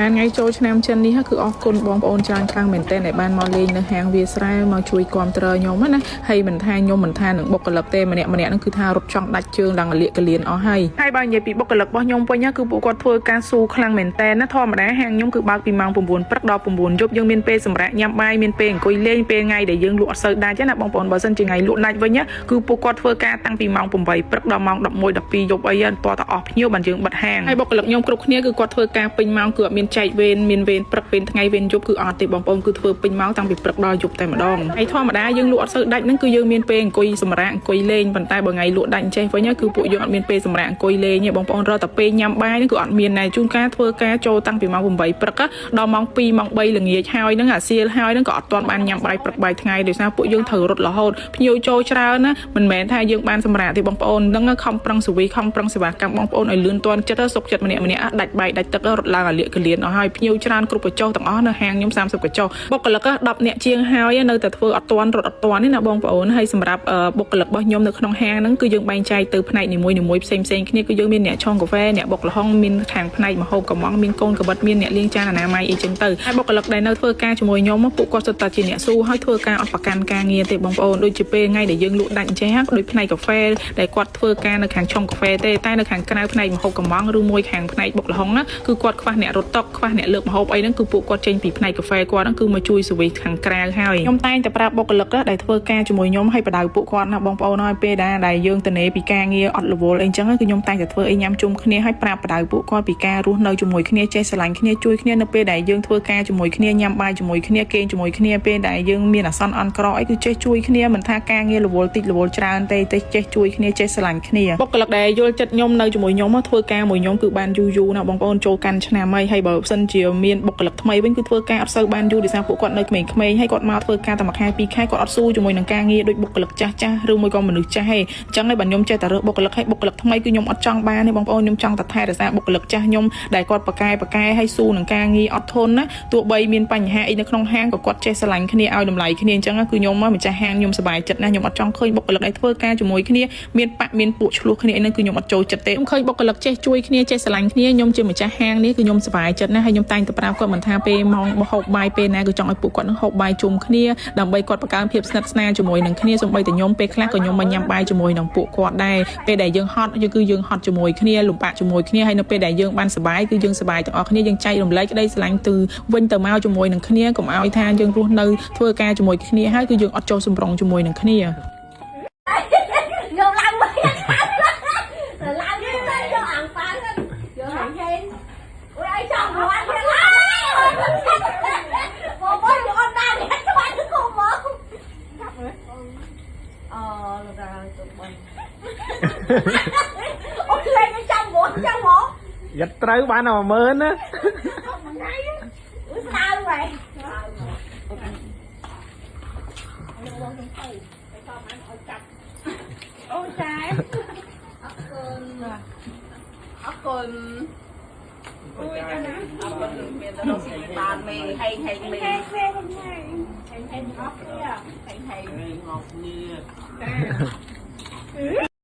បានថ្ងៃចូលឆ្នាំចិននេះគឺអរគុណបងប្អូនច្រើនខ្លាំងមែនទែនដែលបានមកលេងនៅហាងវាស្រែមកជួយគ្រប់គ្រងខ្ញុំណាហើយមិនថាខ្ញុំមិនថានឹងបុគ្គលិកទេម្នាក់ហ្នឹងគឺថារត់ចង់ដាច់ជើងដល់កលៀកកលៀនអស់ហើយបើនិយាយពីបុគ្គលិករបស់ខ្ញុំវិញគឺពួកគាត់ធ្វើការស៊ូខ្លាំងមែនទែនណាធម្មតាហាងខ្ញុំគឺបើកពីម៉ោង 9 ព្រឹកដល់ 9 យប់យើងមានពេលសម្រាប់ញ៉ាំបាយមានពេលអង្គុយលេងពេលថ្ងៃដែលយើងលក់អត់សូវដាច់ណាបងប្អូនបើសិនជាថ្ងៃលក់ដាច់វិញគឺពួកគាត់ធ្វើការតាំងពីម៉ោង 8 ព្រឹកដល់ម៉ោង 11 12 យប់អីតោះតែអស់ភ្ញៀវបានយើងបិទហាងហើយបុគ្គលិកខ្ញុំគ្រប់គ្នាគឺគាត់ធ្វើការពេញម៉ោងគឺអត់មានចែកវេនមានវេនព្រឹកវេនថ្ងៃវេនយប់គឺអត់ទេបងប្អូនគឺធ្វើពេញម៉ោងតាំងពីព្រឹកដល់យប់តែម្ដងហើយធម្មតាយើងលក់អត់សូវដាច់ហ្នឹងគឺយើងមានពេលអង្គុយសម្រាប់អង្គុយលេងប៉ុន្តែបើថ្ងៃលក់ដាច់ចេះវិញគឺពួកយើងអត់មានពេលសម្រាប់អង្គុយលេងទេបងប្អូនរត់តែពេលញ៉ាំបាយហ្នឹងគឺអត់មានដែរជួនកាលធ្វើការចូលតាំងពីម៉ោង 8 ព្រឹកដល់ម៉ោង 2 ម៉ោង 3 ល្ងាចហើយហ្នឹងអាសៀលហើយហ្នឹងក៏អត់ទាន់បានញ៉ាំបាយព្រឹកបាយថ្ងៃដោយសារពួកយើងត្រូវរត់រហូតភ្ញៀវចូលច្រើនណាមិនមែនថាយើងបានសម្រាប់ទេបងប្អូនហ្នឹងខំប្រឹងសវីខំប្រឹងសេវាកម្មបងប្អូនឲ្យលឿនទាន់ចិត្តសុខចិត្តម្នាក់ដាច់បាយដាច់ទឹករត់ឡើងអាលៀកកលៀនអស់ហើយភ្ញៀវច្រើនគ្រប់កញ្ចុះទាំងអស់នៅហាងខ្ញុំ30កញ្ចុះបុគ្គលិក10នាក់ជាងហើយនៅតែធ្វើអត់ទាន់រត់អត់ទាន់ទេណាបងប្អូនហើយសម្រាប់បុគ្គលិករបស់ខ្ញុំនៅក្នុងហាងហ្នឹងគឺយើងបែងចែកទៅផ្នែកនីមួយៗផ្សេងគ្នាគឺយើងមានអ្នកឆុងកាហ្វេអ្នកបុកល្ហុងមានខាងផ្នែកម្ហូបកំងមានកូនកបិតមានអ្នកលាងចានអនាម័យអីចឹងទៅហើយបុគ្គលិកដែលនៅធ្វើការជាមួយខ្ញុំពួកគាត់សុទ្ធតែជាអ្នកស៊ូហើយធ្វើការអត់ប្រកាន់ការងារទេបងប្អូនដូចជាពេលថ្ងៃដែលយើងលក់ដាច់អញ្ចឹងដូចផ្នែកកាហ្វេដែលគាត់ធ្វើការនៅខាងឆុងកាហ្វេទេតែនៅខាងក្រៅផ្នែកម្ហូបកំងឬមួយខាងផ្នែកបុកល្ហុងណាគឺគាត់ខ្វះអ្នករត់តុខ្វះអ្នកលើកម្ហូបអីហ្នឹងគឺពួកគាត់ចេញពីផ្នែកកាហ្វេគាត់ហ្នឹងគឺមកជួយservisខាងក្រៅហើយខ្ញុំតែងតែប្រាប់បុគ្គលិកដែលធ្វើការជាមួយខ្ញុំឲ្យបដៅពួកគាត់ណាបងប្អូនហើយពេលដែលយើងទៅនេពីការងារអត់រវល់អីចឹងគឺខ្ញុំតែងតែធ្វើអីញ៉ាំជុំគ្នាឲ្យប្រាប់បដៅពួកគាត់ពីការរស់នៅជាមួយគ្នាចេះស្រឡាញ់គ្នាជួយគ្នានៅពេលដែលយើងធ្វើការជាមួយគ្នាញ៉ាំបាយជាមួយគ្នាគេងជាមួយគ្នាពេលដែលយើងមានអាសន្នអន់ក្រអីគឺចេះជួយគ្នាមិនថាការងាររវល់តិចរវល់ច្រើនទេចេះជួយគ្នាចេះស្រឡាញ់គ្នាបុគ្គលិកដែលយល់ចិត្តខ្ញុំនៅជាមួយខ្ញុំធ្វើការមួយខ្ញុំគឺបានយូរណាបងប្អូនចូលកាន់ឆ្នាំហើយបើសិនជាមានបុគ្គលិកថ្មីវិញគឺធ្វើការអត់សូវបានយូរដោយសារពួកគាត់នៅក្មេងៗហើយគាត់មកធ្វើការតែមួយខែពីរខែគាត់អត់ស៊ូជាមួយនឹងការងារដូចបុគ្គលិកចាស់ឬមួយក៏មនុស្សចាស់ទេអញ្ចឹងហើយបើខ្ញុំចេះតែរើសបុគ្គលិកហើយបុគ្គលិកថ្មីគឺខ្ញុំអត់ចង់បានទេបងប្អូនខ្ញុំចង់តែថែរក្សាបុគ្គលិកចាស់ខ្ញុំដែលគាត់ប៉កែហើយស៊ូនឹងការងារអត់ធន់ណាទោះបីមានបញ្ហាអីនៅក្នុងហាងក៏គាត់ចេះស្រឡាញ់គ្នាឲ្យតម្លៃគ្នាអញ្ចឹងគឺខ្ញុំម្ចាស់ហាងខ្ញុំសប្បាយចិត្តណាស់ខ្ញុំអត់ចង់ឃើញបុគ្គលិកដែលធ្វើការជាមួយគ្នាមានបាក់មានពួកឆ្លោះគ្នាអីហ្នឹងគឺខ្ញុំអត់ចូលចិត្តទេខ្ញុំឃើញបុគ្គលិកចេះជួយគ្នាចេះស្រឡាញ់គ្នាខ្ញុំជាម្ចាស់ហាងនេះគឺខ្ញុំសប្បាយចិត្តណាស់ហើយខ្ញុំតែងតែប្រាប់គាត់មិនថាពេលម៉ោងហូបបាយពេលណាគឺចង់ឲ្យពួកគាត់នឹងហូបបាយជុំគ្នាដើម្បីគាត់បង្កើនភាពស្និទ្ធស្នាលជាមួយនឹងគ្នាសូម្បីតែខ្ញុំពេលខ្លះក៏ខ្ញុំមកញ៉ាំបាយជាមួយនឹងពួកគាត់ដែរពេលដែលយើងហត់គឺយើងហត់ជាមួយគ្នាលំបាកជាមួយគ្នាហើយនៅពេលដែលយើងបានសប្បាយគឺយើងសប្បាយទាំងអស់គ្នាយើងចែករំលែកក្តីស្រឡាញ់ទៅវិញទៅមកជាមួយនឹងគ្នាកុំឲ្យថាយើងរស់នៅធ្វើការជាមួយគ្នាហើយគឺយើងអត់ចូលសម្រងជាមួយនឹងគ្នាgiật trâu bạn nào mà mơn á ôi trái ốc cồn ui cái đó ốc cồn miền tây bàn mì hay mì hay ốc kia hay ngọt như